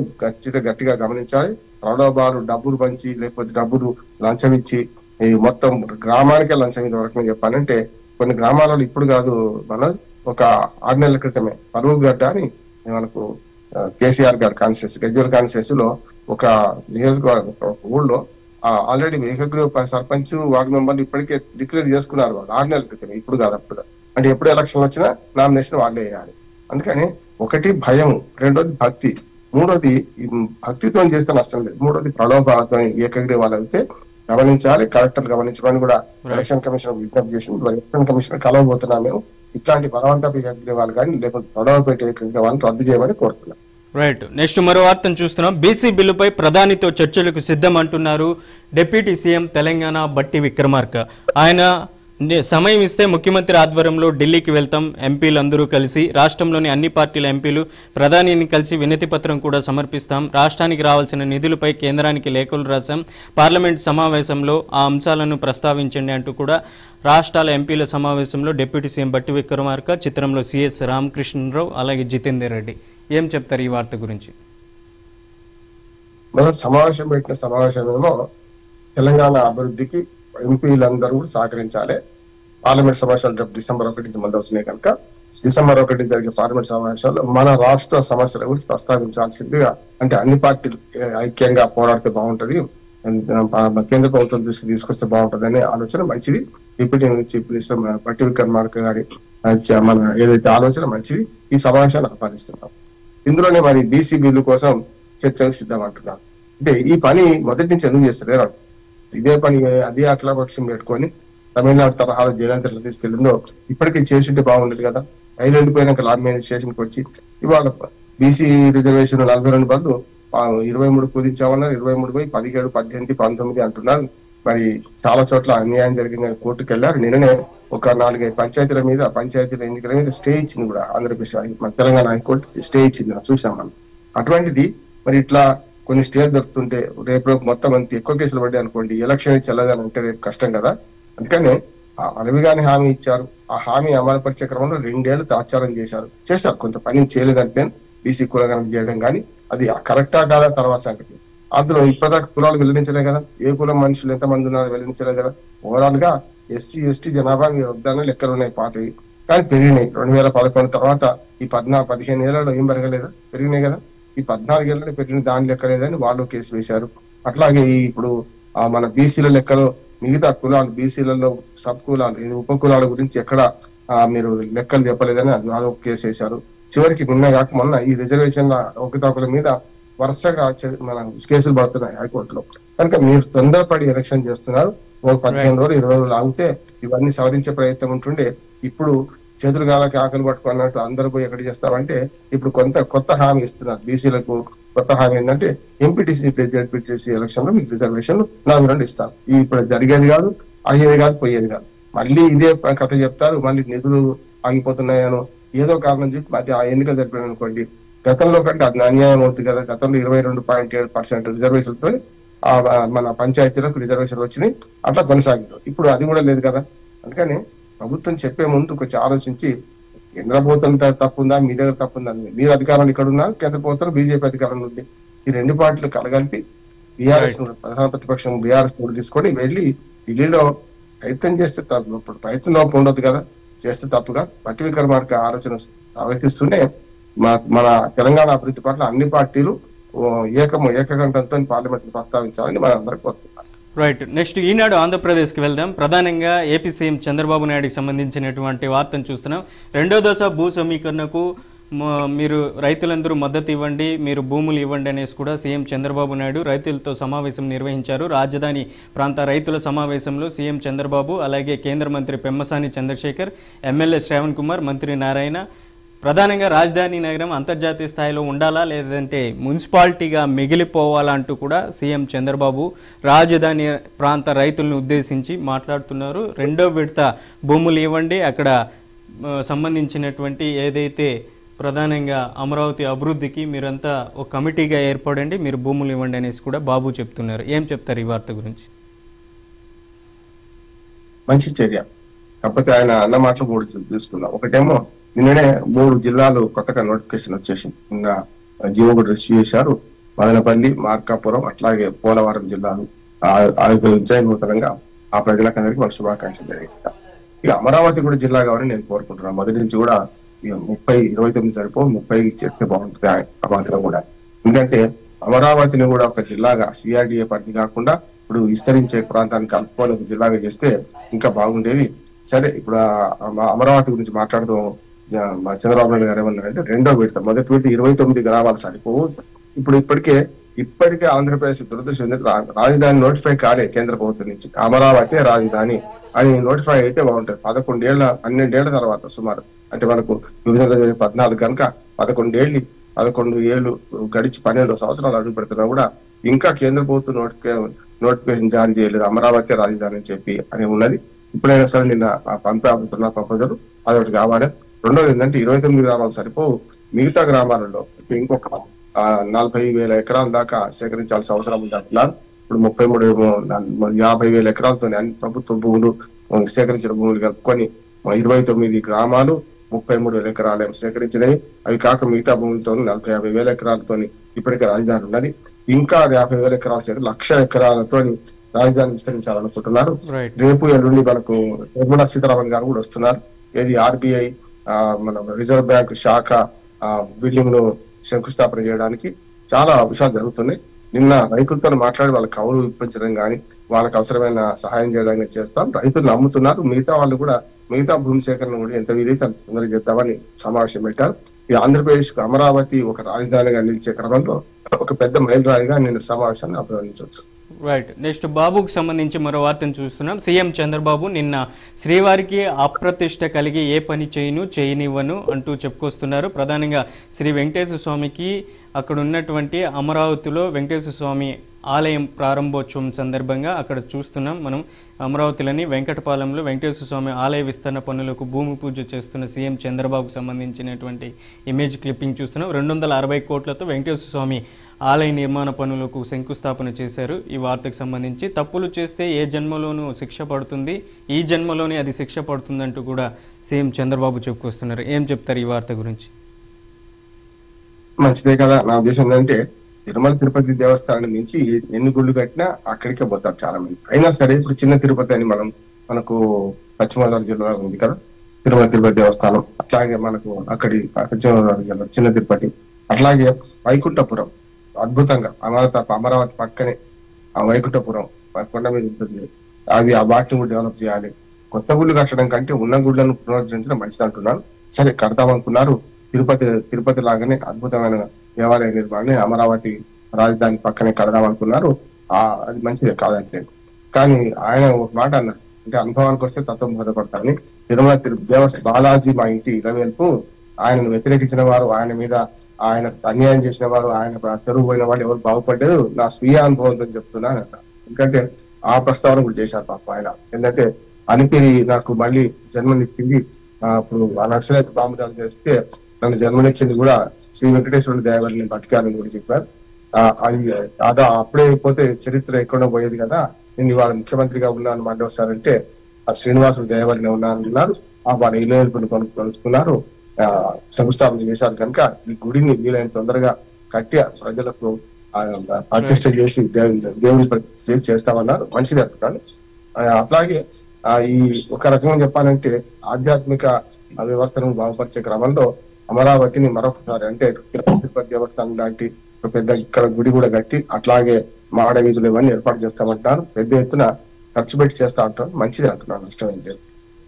గట్టిగా గమనించాలి. ప్రలోభాలు, డబ్బులు పంచి లేకపోతే డబ్బులు లంచం ఇచ్చి ఈ మొత్తం గ్రామానికే లంచం ఇది వరకు చెప్పానంటే, కొన్ని గ్రామాలలో ఇప్పుడు కాదు, మన ఒక 6 నెలల క్రితమే పరువుగడ్డ అని మనకు కేసీఆర్ గారి కాన్స్టిట్యూన్సీ, గజ్వేల్ కాన్స్టిట్యూన్సీ లో ఒక నియోజకవర్గం, ఒక ఊళ్ళో ఆల్రెడీ ఏకగ్రీవ సర్పంచ్, వార్డు మెంబర్లు ఇప్పటికే డిక్లేర్ చేసుకున్నారు వాళ్ళు 6 నెలల క్రితమే. ఇప్పుడు కాదు, అప్పుడు. అంటే ఎప్పుడు ఎలక్షన్ వచ్చినా నామినేషన్ వాళ్ళే వేయాలి. అందుకని ఒకటి భయం, రెండోది భక్తి, మూడోది భక్తితో చేస్తే నష్టం లేదు, మూడోది ప్రలోభాలతో ఏకగ్రీవాలు అయితే గమనించాలి. కలెక్టర్ గమనించమని కూడా ఎలక్షన్ కమిషన్ విజ్ఞప్తి చేసి ఎలక్షన్ కమిషన్ కలవబోతున్నాం. మేము ఇట్లాంటి బలవంతపు ఏకగ్రీవాలు కానీ లేకపోతే ప్రలోభ పెట్టే ఏకగ్రీవాలను రద్దు చేయమని కోరుతున్నాం. రైట్, నెక్స్ట్ మరో వార్తను చూస్తున్నాం. బీసీ బిల్లుపై ప్రధానితో చర్చలకు సిద్ధం అంటున్నారు డిప్యూటీ సీఎం తెలంగాణ బట్టి విక్రమార్క. ఆయన సమయం ఇస్తే ముఖ్యమంత్రి ఆధ్వర్యంలో ఢిల్లీకి వెళ్తాం, ఎంపీలందరూ కలిసి రాష్ట్రంలోని అన్ని పార్టీల ఎంపీలు ప్రధానిని కలిసి వినతి పత్రం కూడా సమర్పిస్తాం, రాష్ట్రానికి రావాల్సిన నిధులపై కేంద్రానికి లేఖలు రాశాం, పార్లమెంట్ సమావేశంలో ఆ అంశాలను ప్రస్తావించండి అంటూ కూడా రాష్ట్రాల ఎంపీల సమావేశంలో డిప్యూటీ సీఎం బట్టి విక్రమార్క, చిత్రంలో సిఎస్ రామకృష్ణరావు అలాగే జితేందర్ రెడ్డి ఏం చెప్తారు ఈ వార్త గురించి? సమావేశం పెట్టిన సమావేశమేమో తెలంగాణ అభివృద్ధికి ఎంపీలందరూ కూడా సహకరించాలి. పార్లమెంట్ సమావేశాలు డిసెంబర్ 1 నుంచి మొదలు వస్తున్నాయి కనుక డిసెంబర్ 1 జరిగే పార్లమెంట్ సమావేశాల్లో మన రాష్ట్ర సమస్యల గురించి ప్రస్తావించాల్సిందిగా, అంటే అన్ని పార్టీలు ఐక్యంగా పోరాడితే బాగుంటది, కేంద్ర ప్రభుత్వం దృష్టి తీసుకొస్తే బాగుంటది అనే ఆలోచన మంచిది. డిప్యూటీ చీఫ్ మినిస్టర్ బట్టి విక్రమార్క గారి మన ఏదైతే ఆలోచన మంచిది. ఈ సమావేశాన్ని ఆహ్వానిస్తున్నాం. ఇందులోనే మరి బీసీ బిల్లు కోసం చర్చకు సిద్ధం అంటున్నారు. అంటే ఈ పని మొదటి నుంచి ఎందుకు చేస్తారు? ఇదే పని అదే అఖిలపక్షం పెట్టుకొని తమిళనాడు తరహాలో జయలలిత తీసుకెళ్ళిందో ఇప్పటికీ చేసుంటే బాగుండదు కదా. 5 ఏళ్ళు పోయినాక లాభ స్టేషన్కి వచ్చి ఇవాళ బీసీ రిజర్వేషన్ 42 బదులు 23 కుదించామన్నారు. 23 పోయి 17, 18, 19 అంటున్నారు. మరి చాలా చోట్ల అన్యాయం జరిగిందని కోర్టుకు వెళ్ళారు. నిన్ననే ఒక 4-5 పంచాయతీల ఎన్నికల మీద స్టే ఇచ్చింది కూడా ఆంధ్రప్రదేశ్, మన తెలంగాణ హైకోర్టు స్టే ఇచ్చింది, చూసాం మనం. అటువంటిది మరి ఇట్లా కొన్ని స్టేలు దొరుకుతుంటే రేపు మొత్తం అంత ఎక్కువ కేసులు పడ్డాయి అనుకోండి, ఎలక్షన్ చెల్లదని అంటే రేపు కష్టం కదా. అందుకనే అడవిగాని హామీ ఇచ్చారు. ఆ హామీ అమలుపరిచే క్రమంలో 2 ఏళ్లు తాత్సారం చేశారు. కొంత పని చేయలేదంటే బీసీ కులగణన చేయడం కానీ అది కరెక్టా కాదా తర్వాత సంగతి. అందులో ఇప్పటిదాకా కులాలు వెల్లడించలే కదా, ఏ కులం మనుషులు ఎంతమంది ఉన్నారో వెల్లడించలే కదా. ఓవరాల్ గా ఎస్సీ ఎస్టీ జనాభా వద్దన్న లెక్కలు ఉన్నాయి పాతవి, కానీ పెరిగినాయి. 2011 తర్వాత ఈ 15 ఏళ్లలో ఏం పెరగలేదా? పెరిగినాయి కదా. ఈ 14 ఏళ్ళలో పెరిగిన దాని లెక్కలేదని వాళ్ళు కేసు వేశారు. అట్లాగే ఇప్పుడు మన బీసీల లెక్కలో మిగతా కులాలు, బీసీలలో సబ్ కులాలు, ఉప కులాల గురించి ఎక్కడ మీరు లెక్కలు చెప్పలేదని అదొక కేసు వేశారు. చివరికి నిన్న కాక మొన్న ఈ రిజర్వేషన్ల ఒకటాకుల మీద వరుసగా మన కేసులు పడుతున్నాయి హైకోర్టులో. కనుక మీరు తొందరపడి ఎలక్షన్ చేస్తున్నారు. ఒక 15 రోజులు 20 రోజులు ఆగితే ఇవన్నీ సవరించే ప్రయత్నం ఉంటుండే. ఇప్పుడు చేతులు గాలకి ఆకలి పట్టుకున్నట్టు అందరూ పోయి ఎక్కడ చేస్తామంటే ఇప్పుడు కొత్త హామీ ఇస్తున్నారు బీసీలకు. కొత్త హామీ ఏంటంటే ఎంపీటీసీ జడ్పీటీసీ ఎలక్షన్ లో మీకు రిజర్వేషన్ 42 ఇస్తారు. ఇప్పుడు జరిగేది కాదు, అయ్యేది కాదు, పోయేది కాదు. మళ్ళీ ఇదే కథ చెప్తారు. మళ్ళీ నిధులు ఆగిపోతున్నాయనో ఏదో కారణం చెప్పి అది ఆ ఎన్నికలు జరిపారు అనుకోండి, గతంలో కంటే అది అన్యాయం అవుతుంది కదా. గతంలో 22.7% రిజర్వేషన్తో మన పంచాయతీలకు రిజర్వేషన్లు వచ్చినాయి, అట్లా కొనసాగుతాం. ఇప్పుడు అది కూడా లేదు కదా. అందుకని ప్రభుత్వం చెప్పే ముందు కొంచెం ఆలోచించి కేంద్ర ప్రభుత్వం తప్పుందా, మీ దగ్గర తప్పుందా, మీరు అధికారంలో ఇక్కడ ఉన్నారు, కేంద్ర ప్రభుత్వం బీజేపీ అధికారంలో ఉంది. ఈ 2 పార్టీలు కలగలిపి బీఆర్ఎస్ ప్రధాన ప్రతిపక్షం బీఆర్ఎస్ తీసుకొని వెళ్ళి ఢిల్లీలో ప్రయత్నం చేస్తే తప్పు. ఇప్పుడు ప్రయత్నం లోపం ఉండదు కదా, చేస్తే తప్పుగా. బట్టి విక్రమార్క ఆలోచన స్వాగతిస్తూనే మన తెలంగాణ అభివృద్ధి పట్ల అన్ని పార్టీలు ఏకకంఠంతో పార్లమెంట్ ప్రస్తావించాలని మనందరం కోరుతున్నాం. రైట్. నెక్స్ట్ ఈనాడు ఆంధ్రప్రదేశ్కి వెళ్దాం. ప్రధానంగా ఏపీ సీఎం చంద్రబాబు నాయుడుకి సంబంధించినటువంటి వార్తను చూస్తున్నాం. 2వ దశ భూ సమీకరణకు మీరు రైతులందరూ మద్దతు ఇవ్వండి, మీరు భూములు ఇవ్వండి అనేసి కూడా సీఎం చంద్రబాబు నాయుడు రైతులతో సమావేశం నిర్వహించారు. రాజధాని ప్రాంత రైతుల సమావేశంలో సీఎం చంద్రబాబు అలాగే కేంద్ర మంత్రి పెమ్మసాని చంద్రశేఖర్, ఎమ్మెల్యే శ్రావణ్ కుమార్, మంత్రి నారాయణ ప్రధానంగా రాజధాని నగరం అంతర్జాతీయ స్థాయిలో ఉండాలా లేదంటే మున్సిపాలిటీగా మిగిలిపోవాలా అంటూ కూడా సీఎం చంద్రబాబు రాజధాని ప్రాంత రైతులను ఉద్దేశించి మాట్లాడుతున్నారు. 2వ విడత భూములు ఇవ్వండి, అక్కడ సంబంధించినటువంటి ఏదైతే ప్రధానంగా అమరావతి అభివృద్ధికి మీరంతా ఒక కమిటీగా ఏర్పడండి, మీరు భూములు ఇవ్వండి అనేసి కూడా బాబు చెప్తున్నారు. ఏం చెప్తారు ఈ వార్త గురించి? మంచి చర్య. కాకపోతే ఆయన అన్న మాటలు 3 తీసుకున్నాం. ఒకటేమో నిన్ననే 3 జిల్లాలు కొత్తగా నోటిఫికేషన్ వచ్చేసింది. ఇంకా జీవో కూడా రిసీవ్ చేశారు. మదనపల్లి, మార్కాపురం, అట్లాగే పోలవరం జిల్లాలు ఆవిర్భవించాయి నూతనంగా. ఆ ప్రజలకు అందరికీ మన శుభాకాంక్షలు జరిగింది. ఇక అమరావతి కూడా జిల్లా కావాలని నేను కోరుకుంటున్నాను. మొదటి నుంచి కూడా 29 సరిపో 30 చేస్తే బాగుంటుంది ఆ మాత్రం కూడా. ఎందుకంటే అమరావతిని కూడా ఒక జిల్లాగా సిఆర్డిఏ పరిధి కాకుండా ఇప్పుడు విస్తరించే ప్రాంతాన్ని కలుపుకొని ఒక జిల్లాగా చేస్తే ఇంకా బాగుండేది. సరే, ఇప్పుడు అమరావతి గురించి మాట్లాడుతూ చంద్రబాబు నాయుడు గారు ఏమన్నారంటే 2వ విడత, మొదటి విడత 29 గ్రామాలు సరిపోవు. ఇప్పటికే ఆంధ్రప్రదేశ్ దురదృష్టం రాజధాని నోటిఫై కాలే కేంద్ర ప్రభుత్వం నుంచి. అమరావతి రాజధాని అని నోటిఫై అయితే బాగుంటది. 12 ఏళ్ల తర్వాత సుమారు, అంటే మనకు విభజన 14 కనుక 11 ఏళ్ళు గడిచి 12 సంవత్సరాలు అడుగు పెడుతున్నా కూడా ఇంకా కేంద్ర ప్రభుత్వం నోటిఫికేషన్ జారీ చేయలేదు అమరావతి రాజధాని అని చెప్పి అని ఉన్నది. ఇప్పుడైనా సరే నిన్న పంపుతున్న ప్రపోజల్ అదొకటి కావాలి. రెండోది ఏంటంటే 29 గ్రామాలు సరిపోవు, మిగతా గ్రామాలలో ఇంకొక 40,000 ఎకరాల దాకా సేకరించాల్సిన అవసరం ఉంది అంటున్నారు. ఇప్పుడు 50,000 ఎకరాలతో అన్ని ప్రభుత్వ భూములు సేకరించిన భూములు కలుపుకొని 29 గ్రామాలు 33,000 ఎకరాలు సేకరించినవి. అవి కాక మిగతా భూములతో 40,000 ఎకరాలతో ఇప్పటికే రాజధాని ఉన్నది. ఇంకా 50,000 ఎకరాల 1,00,000 ఎకరాలతో రాజధాని విస్తరించాలనుకుంటున్నారు. రేపు ఎల్లుండి మనకు నిర్మలా సీతారామన్ గారు కూడా వస్తున్నారు. ఏది RBI మన రిజర్వ్ బ్యాంక్ శాఖ బిల్డింగ్ ను శంకుస్థాపన చేయడానికి చాలా విషయాలు జరుగుతున్నాయి. నిన్న రైతులతో మాట్లాడి వాళ్ళకి కౌలు ఇప్పించడం కానీ వాళ్ళకి అవసరమైన సహాయం చేయడానికి చేస్తాం. రైతులు నమ్ముతున్నారు. మిగతా వాళ్ళు కూడా మిగతా భూమి సేకరణ కూడా ఎంత వీలైతే అంత తొందరగా చేద్దామని సమావేశం పెట్టారు. ఈ ఆంధ్రప్రదేశ్ కు అమరావతి ఒక రాజధానిగా నిలిచే క్రమంలో ఒక పెద్ద మైలురాయిగా నేను సమావేశాన్ని అభివర్ణించవచ్చు. రైట్. నెక్స్ట్ బాబుకు సంబంధించి మరో వార్తను చూస్తున్నాం. సీఎం చంద్రబాబు నిన్న శ్రీవారికి అప్రతిష్ట కలిగి ఏ పని చేయనివ్వను అంటూ చెప్పుకొస్తున్నారు. ప్రధానంగా శ్రీ వెంకటేశ్వర స్వామికి అక్కడ ఉన్నటువంటి అమరావతిలో వెంకటేశ్వర స్వామి ఆలయం ప్రారంభోత్సవం సందర్భంగా అక్కడ చూస్తున్నాం మనం. అమరావతిలోని వెంకటపాలెంలో వెంకటేశ్వర స్వామి ఆలయ విస్తరణ పనులకు భూమి పూజ చేస్తున్న సీఎం చంద్రబాబుకు సంబంధించినటువంటి ఇమేజ్ క్లిప్పింగ్ చూస్తున్నాం. 260 కోట్లతో వెంకటేశ్వర స్వామి ఆలయ నిర్మాణ పనులకు శంకుస్థాపన చేశారు. ఈ వార్తకు సంబంధించి తప్పులు చేస్తే ఏ జన్మలోనూ శిక్ష పడుతుంది, ఈ జన్మలోనే అది శిక్ష పడుతుందంటూ కూడా సీఎం చంద్రబాబు చెప్పుకొస్తున్నారు. ఏం చెప్తారు ఈ వార్త గురించి? మంచిదే కదా. నా ఉద్దేశం ఏంటంటే తిరుమల తిరుపతి దేవస్థానం నుంచి ఎన్ని గుళ్ళు కట్టినా అక్కడికే పోతారు చాలా మంది. అయినా సరే ఇప్పుడు చిన్న తిరుపతి అని మనకు పశ్చిమ గోదావరి జిల్లాలో ఉంది కదా తిరుమల తిరుపతి దేవస్థానం. అట్లాగే మనకు అక్కడి పశ్చిమ గోదావరి జిల్లా చిన్న తిరుపతి, అట్లాగే వైకుంఠపురం అద్భుతంగా అమరావతి పక్కనే ఆ వైకుంఠపురం కొండ మీద ఉంటుంది. వాటిని కూడా డెవలప్ చేయాలి. కొత్త గుళ్ళు కట్టడం కంటే ఉన్న గుళ్ళను పునరుద్ధరించడం మంచిది అంటున్నాను. సరే కడతామనుకున్నారు. తిరుపతి లాగానే అద్భుతమైన దేవాలయ నిర్మాణాన్ని అమరావతి రాజధాని పక్కనే కడదామనుకున్నారు. అది మంచిదే కాదంటే, కానీ ఆయన ఒక మాట అన్నారు, అంటే అనుభవానికి వస్తే తత్వం బోధపడతారని. తిరుమల బాలాజీ మా ఇంటి ఇలవేల్పు, ఆయనను వ్యతిరేకించిన వారు, ఆయన మీద ఆయన అన్యాయం చేసిన వారు, ఆయన తెరువు పోయిన వాళ్ళు ఎవరు బాగుపడ్డారు నా స్వీయ అనుభవంతో చెప్తున్నాను. ఎందుకంటే ఆ ప్రస్తావన కూడా చేశారు పాప ఆయన. ఎందుకంటే అలిపిరి నాకు మళ్ళీ జన్మనిచ్చింది, ఇప్పుడు ఆ నక్సలైట్ బాంబు దాడి చేస్తే నన్ను జన్మనిచ్చింది కూడా శ్రీ వెంకటేశ్వరుడి దయ వల్ల నేను బతికానని కూడా చెప్పారు. అది అప్పుడే అయిపోతే చరిత్ర ఎక్కడో పోయేది కదా, నేను ఇవాళ ముఖ్యమంత్రిగా ఉన్నాను మాట వస్తారంటే ఆ శ్రీనివాసుడు దయ వల్లనే ఉన్నానన్నారు. వాళ్ళ ఇల్లు కొనుక్కున్నారు, శంకుస్థాపన చేశారు. కనుక ఈ గుడిని వీలైన తొందరగా కట్టి ప్రజలకు ప్రతిష్ట చేసి దేవుని చేస్తామన్నారు. మంచిది అంటున్నాను. అట్లాగే ఈ ఒక రకంగా చెప్పాలంటే ఆధ్యాత్మిక వ్యవస్థను బాగుపరిచే క్రమంలో అమరావతిని మరొకసారి అంటే తిరుపతి దేవస్థానం లాంటి ఒక పెద్ద ఇక్కడ గుడి కూడా కట్టి అట్లాగే మాడ వీధులు ఇవన్నీ ఏర్పాటు చేస్తామంటారు. పెద్ద ఎత్తున ఖర్చు పెట్టి చేస్తా అంటారు. మంచిది అంటున్నాను. నష్టమైంది.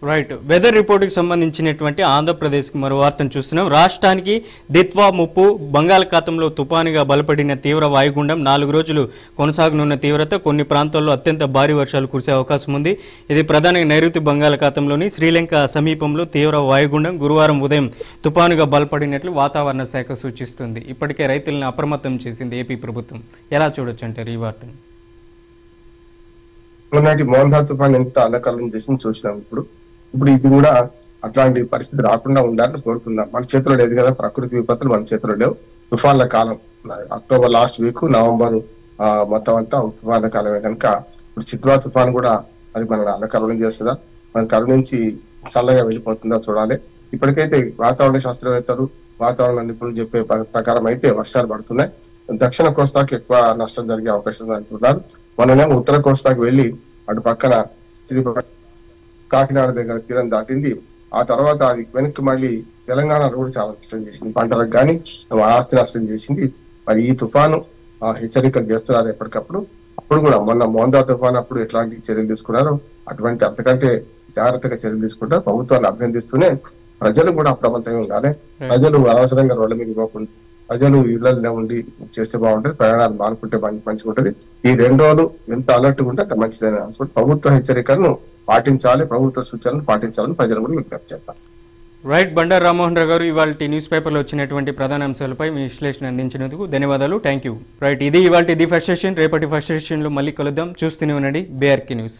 రైట్. వెదర్ రిపోర్ట్కి సంబంధించినటువంటి ఆంధ్రప్రదేశ్కి మరో వార్తను చూస్తున్నాం. రాష్ట్రానికి దిత్వా ముప్పు, బంగాళాఖాతంలో తుపానుగా బలపడిన తీవ్ర వాయుగుండం 4 రోజులు కొనసాగనున్న తీవ్రత, కొన్ని ప్రాంతాల్లో అత్యంత భారీ వర్షాలు కురిసే అవకాశం ఉంది. ఇది ప్రధానంగా నైరుతి బంగాళాఖాతంలోని శ్రీలంక సమీపంలో తీవ్ర వాయుగుండం గురువారం ఉదయం తుపానుగా బలపడినట్లు వాతావరణ శాఖ సూచిస్తుంది. ఇప్పటికే రైతులను అప్రమత్తం చేసింది ఏపీ ప్రభుత్వం. ఎలా చూడొచ్చు అంటారు ఈ వార్తను? మొన్నటి మోహన్దార్ తుఫాన్ ఎంత అల్లకల్లం చేసింది చూసినాం. ఇప్పుడు ఇది కూడా అట్లాంటి పరిస్థితి రాకుండా ఉండాలని కోరుకుందాం. మన చేతిలో లేదు కదా, ప్రకృతి విపత్తులు మన చేతిలో లేవు. తుఫాన్ల కాలం అక్టోబర్ లాస్ట్ వీక్, నవంబర్ మొత్తం అంతా తుఫాన్ల కాలమే. కనుక ఇప్పుడు చిత్రా తుఫాన్ కూడా అది మన అల్లకల్లం చేస్తుందా, మన కరుణించి చల్లగా వెళ్ళిపోతుందా చూడాలి. ఇప్పటికైతే వాతావరణ శాస్త్రవేత్తలు, వాతావరణ నిపుణులు చెప్పే ప్రకారం అయితే వర్షాలు పడుతున్నాయి. దక్షిణ కోస్తాకి ఎక్కువ నష్టం జరిగే అవకాశం అంటున్నారు. మననేమో ఉత్తర కోస్తాకి వెళ్ళి అటు పక్కన కాకినాడ దగ్గర తీరం దాటింది. ఆ తర్వాత అది వెనక్కి మళ్ళీ తెలంగాణలో కూడా చాలా నష్టం చేసింది, పంటలకు కానీ ఆస్తి నష్టం చేసింది. మరి ఈ తుఫాను హెచ్చరికలు చేస్తున్నారు ఎప్పటికప్పుడు. అప్పుడు కూడా మొన్న మోహన్దార్ తుఫాన్ అప్పుడు ఎట్లాంటి చర్యలు తీసుకున్నారో అటువంటి అంతకంటే జాగ్రత్తగా చర్యలు తీసుకుంటారు. ప్రభుత్వాన్ని అభినందిస్తూనే ప్రజలు కూడా అప్రమత్తంగా ఉండాలి. ప్రజలు అనవసరంగా రోడ్ల మీద పోకుండా ప్రజలు ఇళ్లలో ఉండి చేస్తే బాగుంటది, ప్రయాణాలు మానుకుంటే మంచిగా ఉంటది. ఈ 2 రోజులు ఎంత అలర్ట్ ఉంటే అంత మంచిదని అనుకుంటే ప్రభుత్వ హెచ్చరికలను పాటించాలి, ప్రభుత్వ సూచనలు పాటించాలని ప్రజలు కూడా విజ్ఞప్తి చేస్తారు. రైట్. బండారు రామ్మోహన్ రావు గారు, ఇవాళ న్యూస్ పేపర్లో వచ్చినటువంటి ప్రధాన అంశాలపై మీ విశ్లేషణ అందించినందుకు ధన్యవాదాలు. Thank you. రైట్, ఇది ఇవాళ ది ఫస్ట్ సెషన్. రేపటి ఫస్ట్ సెషన్లో మళ్ళీ కలుద్దాం. చూస్తూనే ఉండండి BRK న్యూస్.